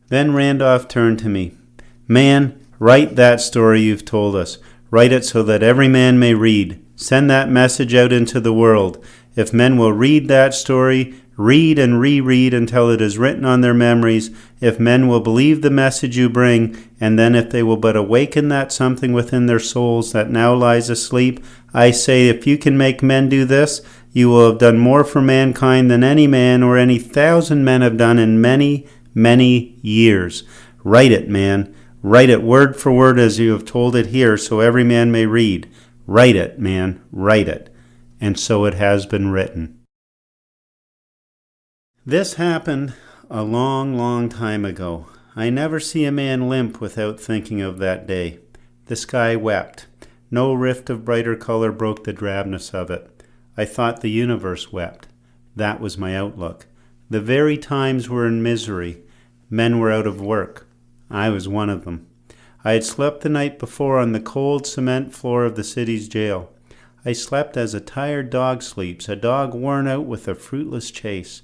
Then Randolph turned to me. Man, write that story you've told us. Write it so that every man may read. Send that message out into the world. If men will read that story, read and reread until it is written on their memories, if men will believe the message you bring, and then if they will but awaken that something within their souls that now lies asleep, I say if you can make men do this, you will have done more for mankind than any man or any 1,000 men have done in many, many years. Write it, man. Write it word for word as you have told it here so every man may read. Write it, man. Write it. And so it has been written. This happened a long, long time ago. I never see a man limp without thinking of that day. The sky wept. No rift of brighter color broke the drabness of it. I thought the universe wept. That was my outlook. The very times were in misery. Men were out of work. I was one of them. I had slept the night before on the cold cement floor of the city's jail. I slept as a tired dog sleeps, a dog worn out with a fruitless chase.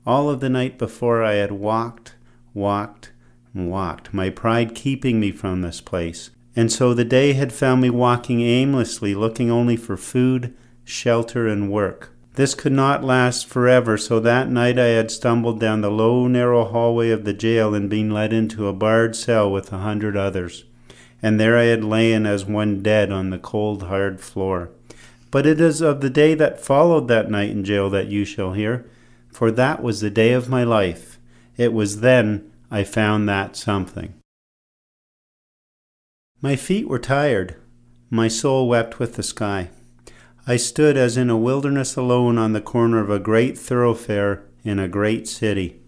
All of the night before I had walked, my pride keeping me from this place. And so the day had found me walking aimlessly, looking only for food, shelter, and work. This could not last forever, so that night I had stumbled down the low, narrow hallway of the jail and been led into a barred cell with 100 others. And there I had lain as one dead on the cold, hard floor. But it is of the day that followed that night in jail that you shall hear, for that was the day of my life. It was then I found that something. My feet were tired. My soul wept with the sky. I stood as in a wilderness alone on the corner of a great thoroughfare in a great city.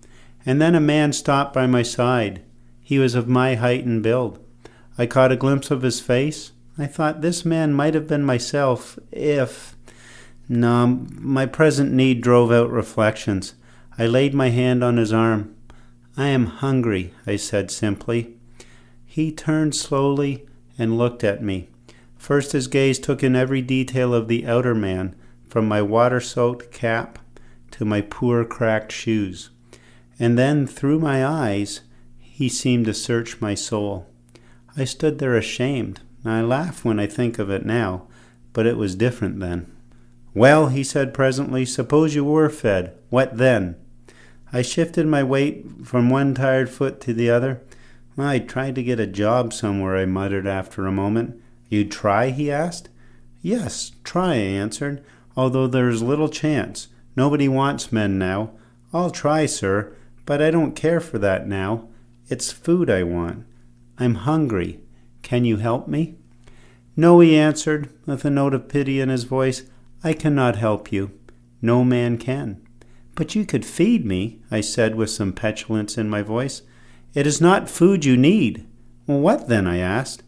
And then a man stopped by my side. He was of my height and build. I caught a glimpse of his face. I thought this man might have been myself if... No, my present need drove out reflections. I laid my hand on his arm. I am hungry, I said simply. He turned slowly and looked at me. First his gaze took in every detail of the outer man, from my water-soaked cap to my poor cracked shoes. And then through my eyes he seemed to search my soul. I stood there ashamed. I laugh when I think of it now, but it was different then. Well, he said presently, suppose you were fed. What then? I shifted my weight from one tired foot to the other. I tried to get a job somewhere, I muttered after a moment. You'd try, he asked. Yes, try, I answered, although there's little chance. Nobody wants men now. I'll try, sir, but I don't care for that now. It's food I want. I'm hungry. Can you help me? No, he answered, with a note of pity in his voice. I cannot help you. No man can. But you could feed me, I said with some petulance in my voice. It is not food you need. Well, what then, I asked.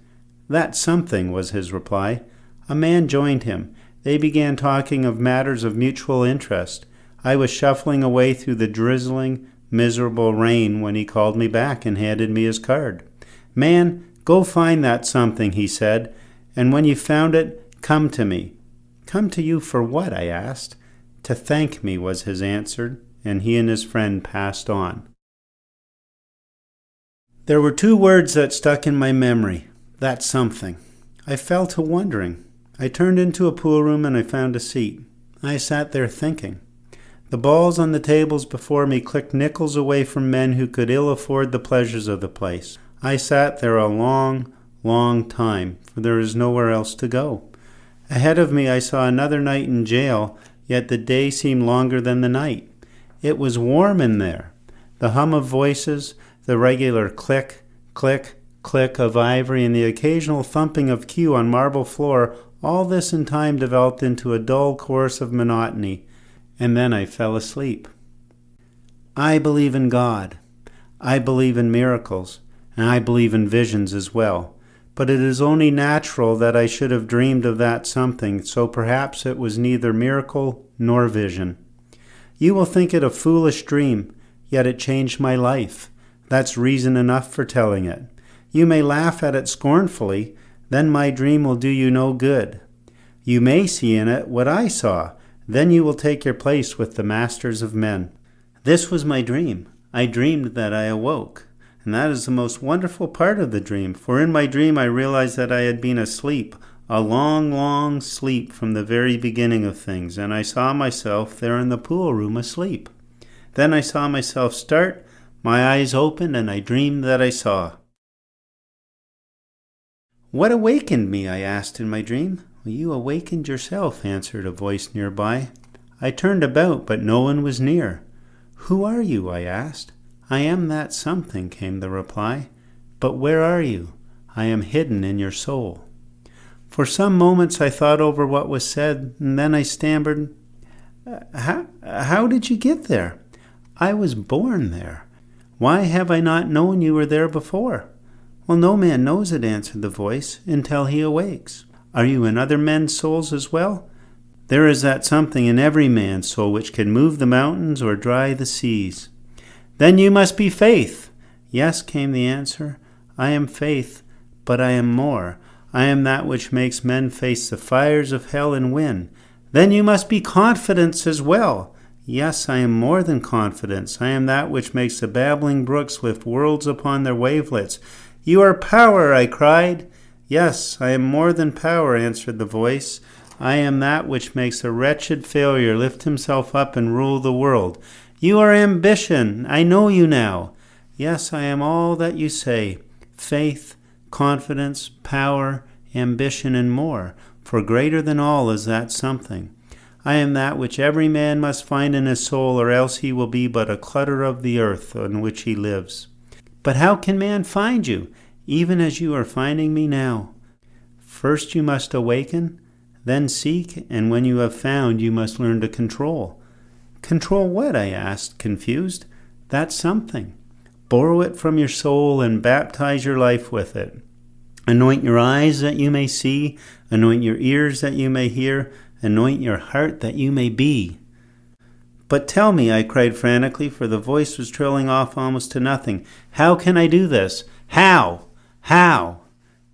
That something, was his reply. A man joined him. They began talking of matters of mutual interest. I was shuffling away through the drizzling, miserable rain when he called me back and handed me his card. Man, go find that something, he said, and when you found it, come to me. Come to you for what, I asked. To thank me, was his answer, and he and his friend passed on. There were two words that stuck in my memory. That something. I fell to wondering. I turned into a pool room and I found a seat. I sat there thinking. The balls on the tables before me clicked nickels away from men who could ill afford the pleasures of the place. I sat there a long, long time, for there is nowhere else to go. Ahead of me I saw another night in jail, yet the day seemed longer than the night. It was warm in there. The hum of voices, the regular click, click, click of ivory, and the occasional thumping of cue on marble floor, all this in time developed into a dull chorus of monotony, and then I fell asleep. I believe in God. I believe in miracles, and I believe in visions as well. But it is only natural that I should have dreamed of that something, so perhaps it was neither miracle nor vision. You will think it a foolish dream, yet it changed my life. That's reason enough for telling it. You may laugh at it scornfully, then my dream will do you no good. You may see in it what I saw, then you will take your place with the masters of men. This was my dream. I dreamed that I awoke. And that is the most wonderful part of the dream, for in my dream I realized that I had been asleep, a long, long sleep from the very beginning of things, and I saw myself there in the pool room asleep. Then I saw myself start, my eyes opened, and I dreamed that I saw. What awakened me? I asked in my dream. Well, you awakened yourself, answered a voice nearby. I turned about, but no one was near. Who are you? I asked. I am that something, came the reply. But where are you? I am hidden in your soul. For some moments I thought over what was said, and then I stammered, How did you get there? I was born there. Why have I not known you were there before? Well, no man knows it, answered the voice, until he awakes. Are you in other men's souls as well? There is that something in every man's soul which can move the mountains or dry the seas. Then you must be faith. Yes, came the answer. I am faith, but I am more. I am that which makes men face the fires of hell and win. Then you must be confidence as well. Yes, I am more than confidence. I am that which makes the babbling brooks lift worlds upon their wavelets. You are power, I cried. Yes, I am more than power, answered the voice. I am that which makes a wretched failure lift himself up and rule the world. You are ambition. I know you now. Yes, I am all that you say. Faith, confidence, power, ambition, and more. For greater than all is that something. I am that which every man must find in his soul, or else he will be but a clutter of the earth on which he lives. But how can man find you, even as you are finding me now? First you must awaken, then seek, and when you have found, you must learn to control. Control what? I asked, confused. That's something. Borrow it from your soul and baptize your life with it. Anoint your eyes that you may see, anoint your ears that you may hear, anoint your heart that you may be. But tell me, I cried frantically, for the voice was trailing off almost to nothing. How can I do this? How? How?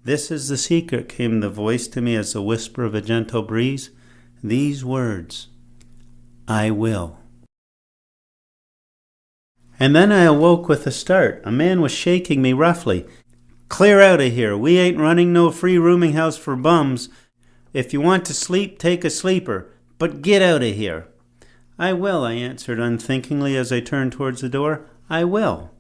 This is the secret, came the voice to me as the whisper of a gentle breeze. These words, I will. And then I awoke with a start. A man was shaking me roughly. Clear out of here. We ain't running no free rooming house for bums. If you want to sleep, take a sleeper. But get out of here. I will, I answered unthinkingly as I turned towards the door. I will.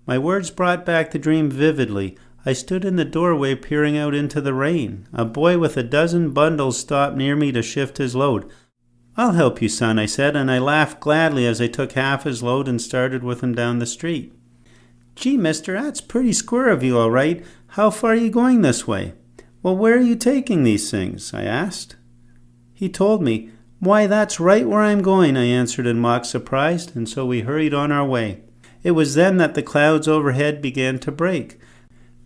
My words brought back the dream vividly. I stood in the doorway peering out into the rain. A boy with a dozen bundles stopped near me to shift his load. I'll help you, son, I said, and I laughed gladly as I took half his load and started with him down the street. Gee, mister, that's pretty square of you, all right. How far are you going this way? Well, where are you taking these things? I asked. He told me. Why, that's right where I'm going, I answered in mock surprise, and so we hurried on our way. It was then that the clouds overhead began to break.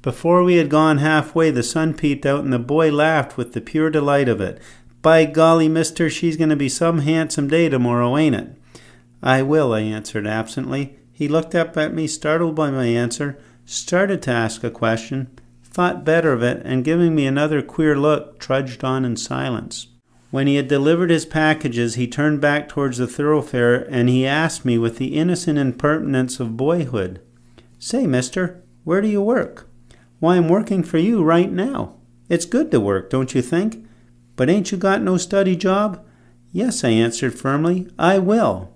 Before we had gone halfway, the sun peeped out, and the boy laughed with the pure delight of it. By golly, mister, she's going to be some handsome day tomorrow, ain't it? I will, I answered absently. He looked up at me, startled by my answer, started to ask a question, thought better of it, and giving me another queer look, trudged on in silence. When he had delivered his packages, he turned back towards the thoroughfare, and he asked me with the innocent impertinence of boyhood, Say, mister, where do you work? Why, I'm working for you right now. It's good to work, don't you think? But ain't you got no study job? Yes, I answered firmly, I will.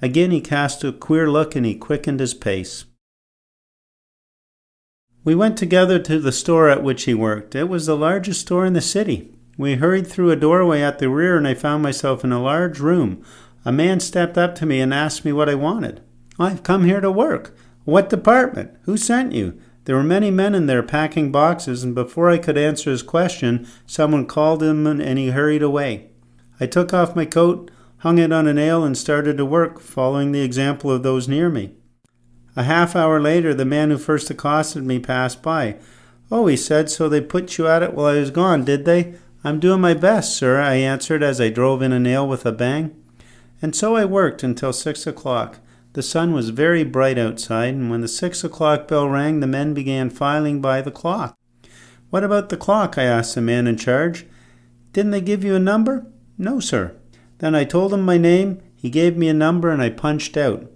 Again he cast a queer look, and he quickened his pace. We went together to the store at which he worked. It was the largest store in the city. We hurried through a doorway at the rear, and I found myself in a large room. A man stepped up to me and asked me what I wanted. I've come here to work. What department? Who sent you? There were many men in there packing boxes, and before I could answer his question, someone called him and he hurried away. I took off my coat, hung it on a nail, and started to work, following the example of those near me. A half hour later, the man who first accosted me passed by. Oh, he said, so they put you at it while I was gone, did they? I'm doing my best, sir, I answered as I drove in a nail with a bang. And so I worked until 6 o'clock. The sun was very bright outside, and when the 6 o'clock bell rang, the men began filing by the clock. What about the clock? I asked the man in charge. Didn't they give you a number? No, sir. Then I told him my name, he gave me a number, and I punched out.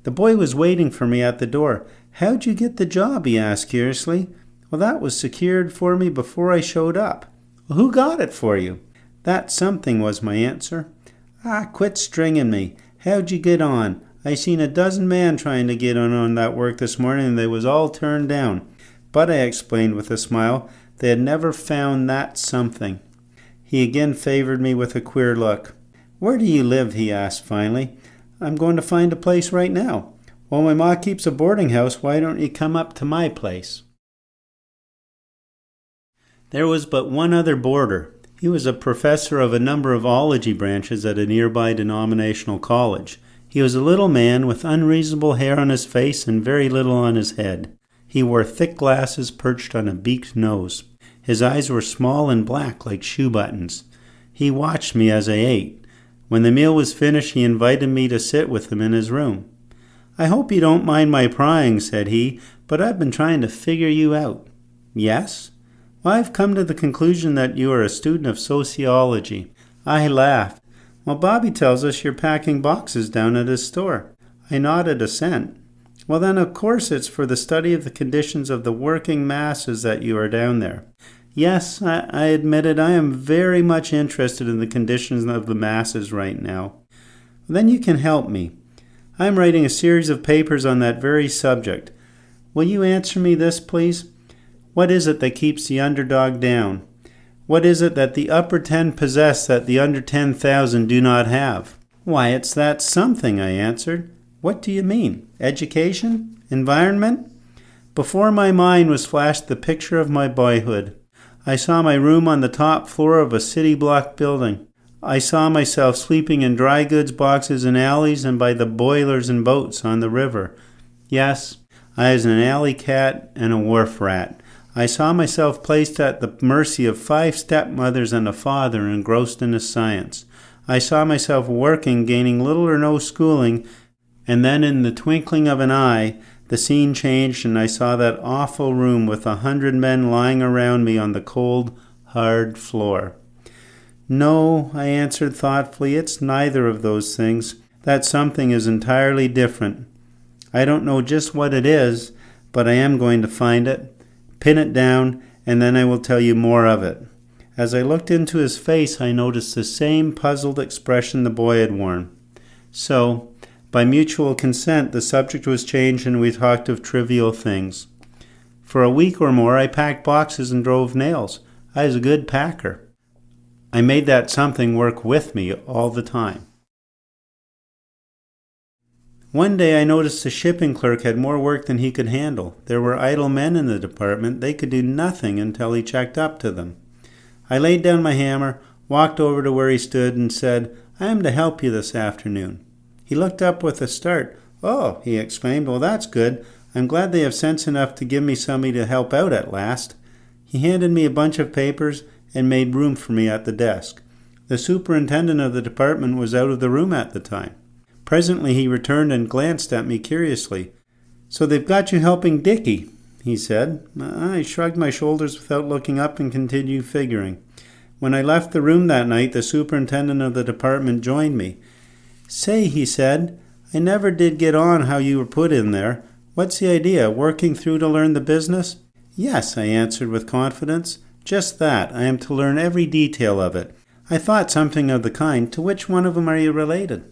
The boy was waiting for me at the door. "How'd you get the job?" he asked curiously. "Well, that was secured for me before I showed up." "Well, who got it for you?" "That something," was my answer. Quit stringing me. How'd you get on? I seen a dozen men trying to get on that work this morning, and they was all turned down." But, I explained with a smile, they had never found that something. He again favored me with a queer look. "Where do you live?" he asked finally. "I'm going to find a place right now." "Well, my ma keeps a boarding house. Why don't you come up to my place?" There was but one other boarder. He was a professor of a number of ology branches at a nearby denominational college. He was a little man with unreasonable hair on his face and very little on his head. He wore thick glasses perched on a beaked nose. His eyes were small and black like shoe buttons. He watched me as I ate. When the meal was finished, he invited me to sit with him in his room. "I hope you don't mind my prying," said he, "but I've been trying to figure you out." "Yes?" "Well, I've come to the conclusion that you are a student of sociology." I laughed. "Well, Bobby tells us you're packing boxes down at his store." I nodded assent. "Well, then, of course it's for the study of the conditions of the working masses that you are down there." "Yes," I admitted, "I am very much interested in the conditions of the masses right now." "Then you can help me. I am writing a series of papers on that very subject. Will you answer me this, please? What is it that keeps the underdog down? What is it that the upper 10 possess that the under 10,000 do not have?" "Why, it's that something," I answered. "What do you mean? Education? Environment?" Before my mind was flashed the picture of my boyhood. I saw my room on the top floor of a city block building. I saw myself sleeping in dry goods boxes in alleys and by the boilers and boats on the river. Yes, I was an alley cat and a wharf rat. I saw myself placed at the mercy of 5 stepmothers and a father engrossed in his science. I saw myself working, gaining little or no schooling, and then in the twinkling of an eye, the scene changed and I saw that awful room with 100 men lying around me on the cold, hard floor. "No," I answered thoughtfully, "it's neither of those things. That something is entirely different. I don't know just what it is, but I am going to find it, pin it down, and then I will tell you more of it." As I looked into his face, I noticed the same puzzled expression the boy had worn. So, by mutual consent, the subject was changed and we talked of trivial things. For a week or more, I packed boxes and drove nails. I was a good packer. I made that something work with me all the time. One day I noticed the shipping clerk had more work than he could handle. There were idle men in the department. They could do nothing until he checked up to them. I laid down my hammer, walked over to where he stood, and said, "I am to help you this afternoon." He looked up with a start. "Oh," he exclaimed, "well, that's good. I'm glad they have sense enough to give me somebody to help out at last." He handed me a bunch of papers and made room for me at the desk. The superintendent of the department was out of the room at the time. Presently he returned and glanced at me curiously. "So they've got you helping Dickie," he said. I shrugged my shoulders without looking up and continued figuring. When I left the room that night, the superintendent of the department joined me. "Say," he said, "I never did get on how you were put in there. What's the idea, working through to learn the business?" "Yes," I answered with confidence. "Just that. I am to learn every detail of it." I thought something of the kind. "To which one of them are you related?"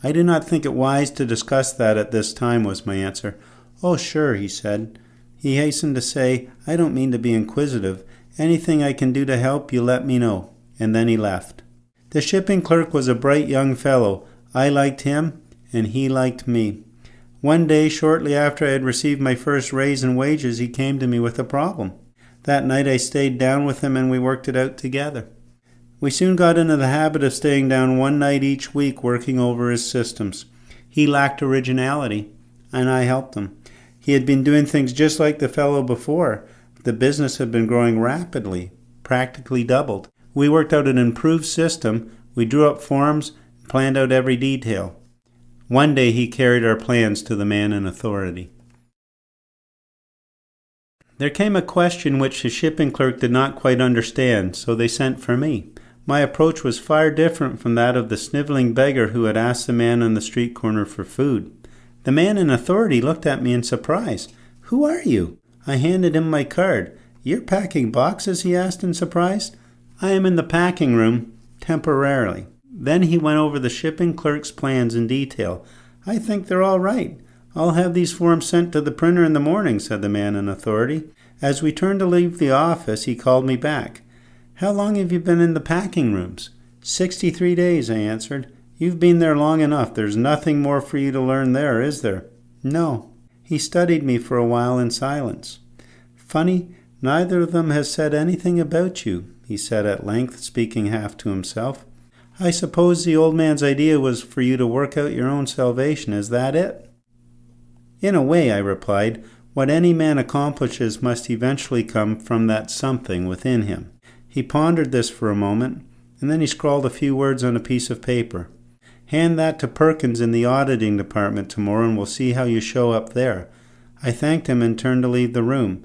"I do not think it wise to discuss that at this time," was my answer. "Oh, sure," he said. He hastened to say, "I don't mean to be inquisitive. Anything I can do to help, you let me know." And then he left. The shipping clerk was a bright young fellow. I liked him, and he liked me. One day, shortly after I had received my first raise in wages, he came to me with a problem. That night I stayed down with him and we worked it out together. We soon got into the habit of staying down one night each week working over his systems. He lacked originality, and I helped him. He had been doing things just like the fellow before. The business had been growing rapidly, practically doubled. We worked out an improved system. We drew up forms, planned out every detail. One day he carried our plans to the man in authority. There came a question which the shipping clerk did not quite understand, so they sent for me. My approach was far different from that of the sniveling beggar who had asked the man on the street corner for food. The man in authority looked at me in surprise. "Who are you?" I handed him my card. "You're packing boxes?" he asked in surprise. "I am in the packing room, temporarily." Then he went over the shipping clerk's plans in detail. "I think they're all right. I'll have these forms sent to the printer in the morning," said the man in authority. As we turned to leave the office, he called me back. "How long have you been in the packing rooms?" 63 days, I answered. "You've been there long enough. There's nothing more for you to learn there, is there?" "No." He studied me for a while in silence. "Funny, neither of them has said anything about you," he said at length, speaking half to himself. "I suppose the old man's idea was for you to work out your own salvation. Is that it?" "In a way," I replied. "What any man accomplishes must eventually come from that something within him." He pondered this for a moment, and then he scrawled a few words on a piece of paper. "Hand that to Perkins in the auditing department tomorrow, and we'll see how you show up there." I thanked him and turned to leave the room.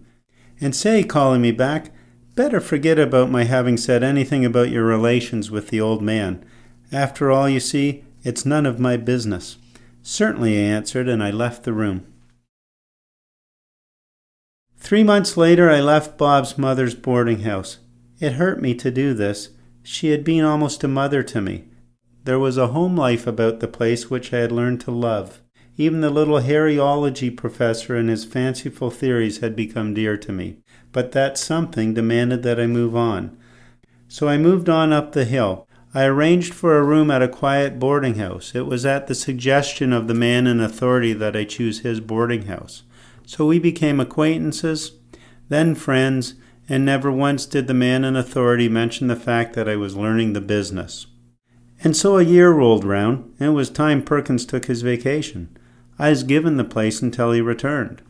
"And say," calling me back, "better forget about my having said anything about your relations with the old man. After all, you see, it's none of my business." "Certainly," I answered, and I left the room. 3 months later, I left Bob's mother's boarding house. It hurt me to do this. She had been almost a mother to me. There was a home life about the place which I had learned to love. Even the little hairyology professor and his fanciful theories had become dear to me. But that something demanded that I move on. So I moved on up the hill. I arranged for a room at a quiet boarding house. It was at the suggestion of the man in authority that I choose his boarding house. So we became acquaintances, then friends, and never once did the man in authority mention the fact that I was learning the business. And so a year rolled round, and it was time Perkins took his vacation. I was given the place until he returned.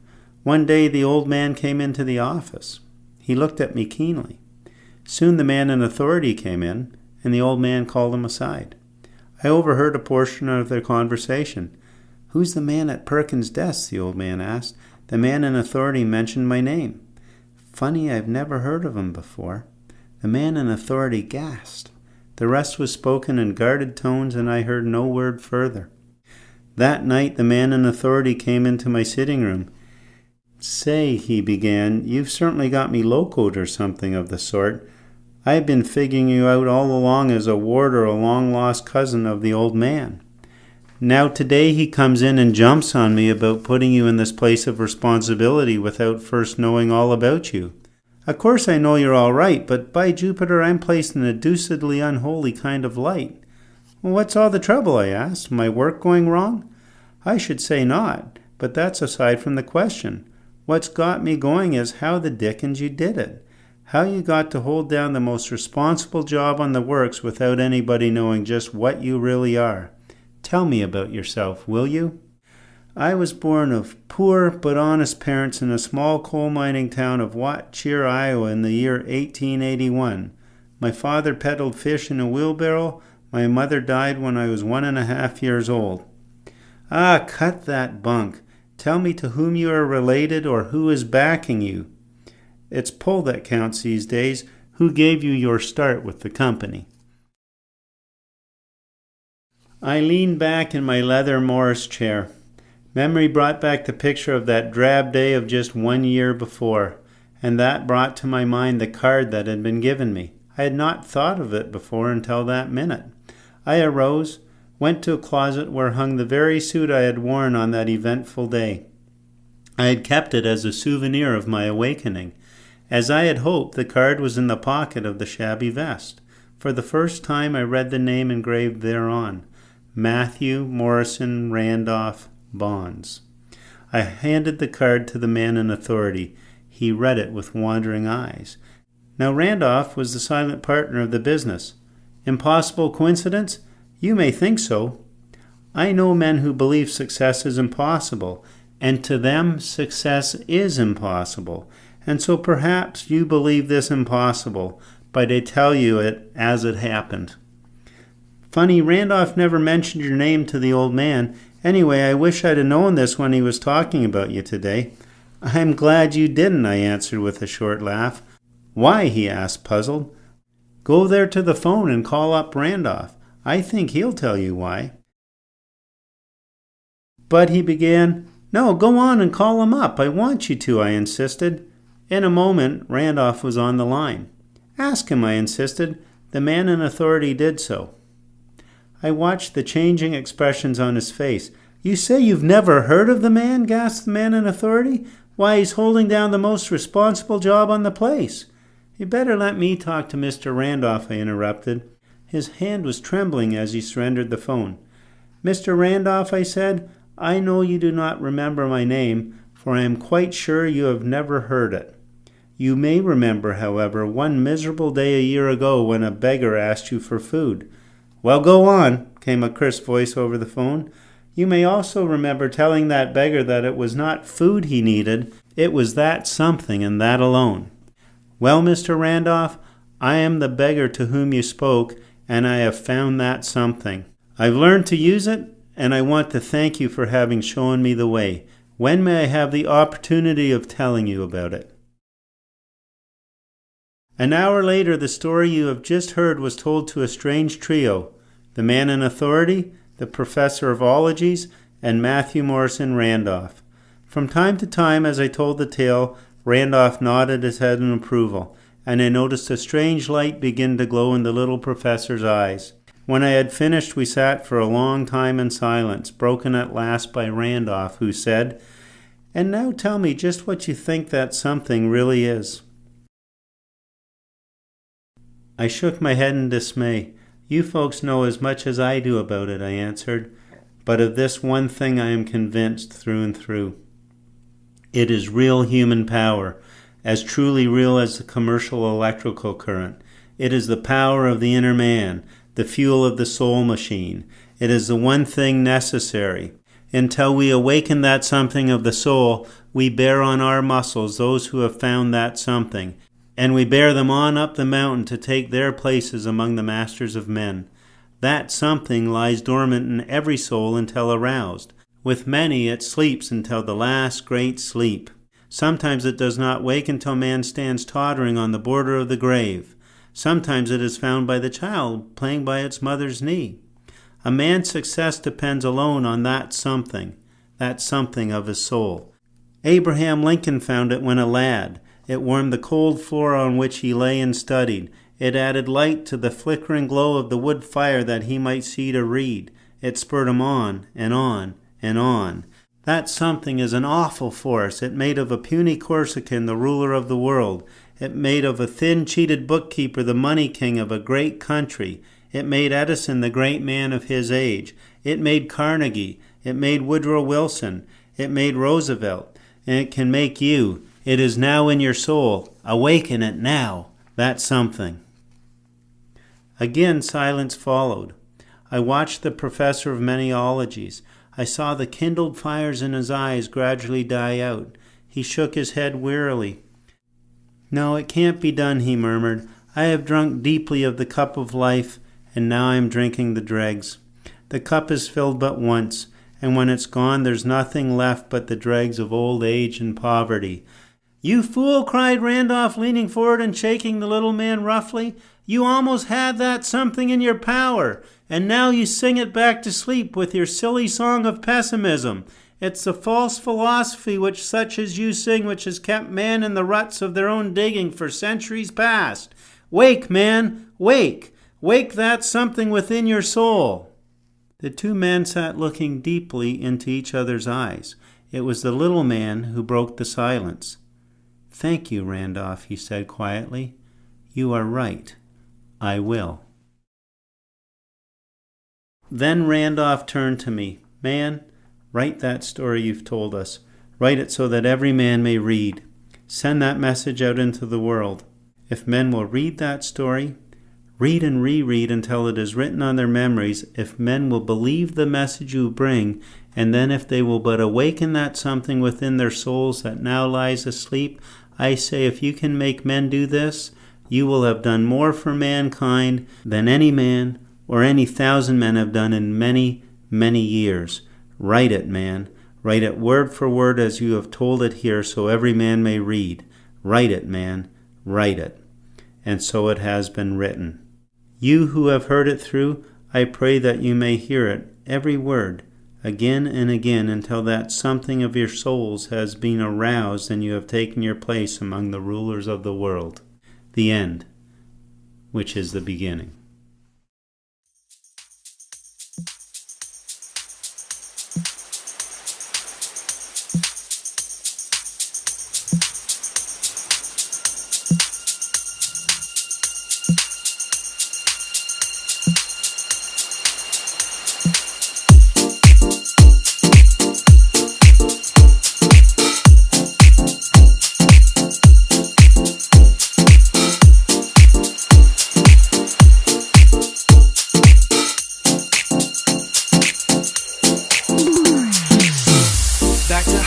One day the old man came into the office. He looked at me keenly. Soon the man in authority came in, and the old man called him aside. I overheard a portion of their conversation. "Who's the man at Perkins' desk?" the old man asked. The man in authority mentioned my name. Funny, I've never heard of him before. The man in authority gasped. The rest was spoken in guarded tones, and I heard no word further. That night the man in authority came into my sitting room. "Say," he began, "you've certainly got me locoed or something of the sort. I've been figuring you out all along as a ward or a long-lost cousin of the old man. Now today he comes in and jumps on me about putting you in this place of responsibility without first knowing all about you. Of course I know you're all right, but by Jupiter I'm placed in a deucedly unholy kind of light." "Well, what's all the trouble?" I asked. "My work going wrong?" "I should say not, but that's aside from the question. What's got me going is how the dickens you did it. How you got to hold down the most responsible job on the works without anybody knowing just what you really are. Tell me about yourself, will you?" "I was born of poor but honest parents in a small coal mining town of Watcheer, Iowa in the year 1881. My father peddled fish in a wheelbarrow. My mother died when I was 1.5 years old." "Ah, cut that bunk. Tell me to whom you are related or who is backing you. It's pull that counts these days. Who gave you your start with the company?" I leaned back in my leather Morris chair. Memory brought back the picture of that drab day of just 1 year before, and that brought to my mind the card that had been given me. I had not thought of it before until that minute. I arose, went to a closet where hung the very suit I had worn on that eventful day. I had kept it as a souvenir of my awakening. As I had hoped, the card was in the pocket of the shabby vest. For the first time I read the name engraved thereon. Matthew Morrison Randolph Bonds. I handed the card to the man in authority. He read it with wandering eyes. Now Randolph was the silent partner of the business. Impossible coincidence? You may think so. I know men who believe success is impossible, and to them success is impossible. And so perhaps you believe this impossible, but I tell you it as it happened. Funny, Randolph never mentioned your name to the old man. Anyway, I wish I'd have known this when he was talking about you today. I'm glad you didn't, I answered with a short laugh. Why? He asked, puzzled. Go there to the phone and call up Randolph. I think he'll tell you why. But he began. No, go on and call him up. I want you to, I insisted. In a moment, Randolph was on the line. Ask him, I insisted. The man in authority did so. I watched the changing expressions on his face. You say you've never heard of the man? Gasped the man in authority. Why, he's holding down the most responsible job on the place. You better let me talk to Mr. Randolph, I interrupted. His hand was trembling as he surrendered the phone. Mr. Randolph, I said, I know you do not remember my name, for I am quite sure you have never heard it. You may remember, however, one miserable day a year ago when a beggar asked you for food. Well, go on, came a crisp voice over the phone. You may also remember telling that beggar that it was not food he needed, it was that something and that alone. Well, Mr. Randolph, I am the beggar to whom you spoke, and I have found that something. I've learned to use it, and I want to thank you for having shown me the way. When may I have the opportunity of telling you about it? An hour later, the story you have just heard was told to a strange trio, the man in authority, the professor of ologies, and Matthew Morrison Randolph. From time to time, as I told the tale, Randolph nodded his head in approval, and I noticed a strange light begin to glow in the little professor's eyes. When I had finished, we sat for a long time in silence, broken at last by Randolph, who said, And now tell me just what you think that something really is. I shook my head in dismay. You folks know as much as I do about it, I answered. But of this one thing I am convinced through and through. It is real human power, as truly real as the commercial electrical current. It is the power of the inner man, the fuel of the soul machine. It is the one thing necessary. Until we awaken that something of the soul, we bear on our muscles those who have found that something, and we bear them on up the mountain to take their places among the masters of men. That something lies dormant in every soul until aroused. With many it sleeps until the last great sleep. Sometimes it does not wake until man stands tottering on the border of the grave. Sometimes it is found by the child playing by its mother's knee. A man's success depends alone on that something of his soul. Abraham Lincoln found it when a lad. It warmed the cold floor on which he lay and studied. It added light to the flickering glow of the wood fire that he might see to read. It spurred him on and on and on. That something is an awful force. It made of a puny Corsican the ruler of the world. It made of a thin, cheated bookkeeper the money king of a great country. It made Edison the great man of his age. It made Carnegie. It made Woodrow Wilson. It made Roosevelt. And it can make you. It is now in your soul. Awaken it now. That's something. Again, silence followed. I watched the professor of many ologies. I saw the kindled fires in his eyes gradually die out. He shook his head wearily. No, it can't be done, he murmured. I have drunk deeply of the cup of life, and now I am drinking the dregs. The cup is filled but once, and when it's gone there's nothing left but the dregs of old age and poverty. You fool, cried Randolph, leaning forward and shaking the little man roughly. You almost had that something in your power, and now you sing it back to sleep with your silly song of pessimism. It's the false philosophy which such as you sing which has kept man in the ruts of their own digging for centuries past. Wake, man, wake! Wake that something within your soul. The two men sat looking deeply into each other's eyes. It was the little man who broke the silence. Thank you, Randolph, he said quietly. You are right. I will. Then Randolph turned to me. Man, write that story you've told us. Write it so that every man may read. Send that message out into the world. If men will read that story, read and reread until it is written on their memories, if men will believe the message you bring, and then if they will but awaken that something within their souls that now lies asleep, I say if you can make men do this, you will have done more for mankind than any man or any 1,000 men have done in many, many years. Write it, man. Write it word for word as you have told it here so every man may read. Write it, man. Write it. And so it has been written. You who have heard it through, I pray that you may hear it, every word, again and again until that something of your souls has been aroused and you have taken your place among the rulers of the world. The end, which is the beginning.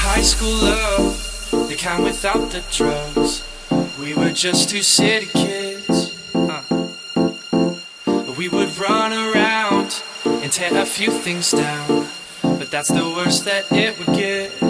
High school love, the kind without the drugs. We were just two city kids. We would run around and tear a few things down, but that's the worst that it would get.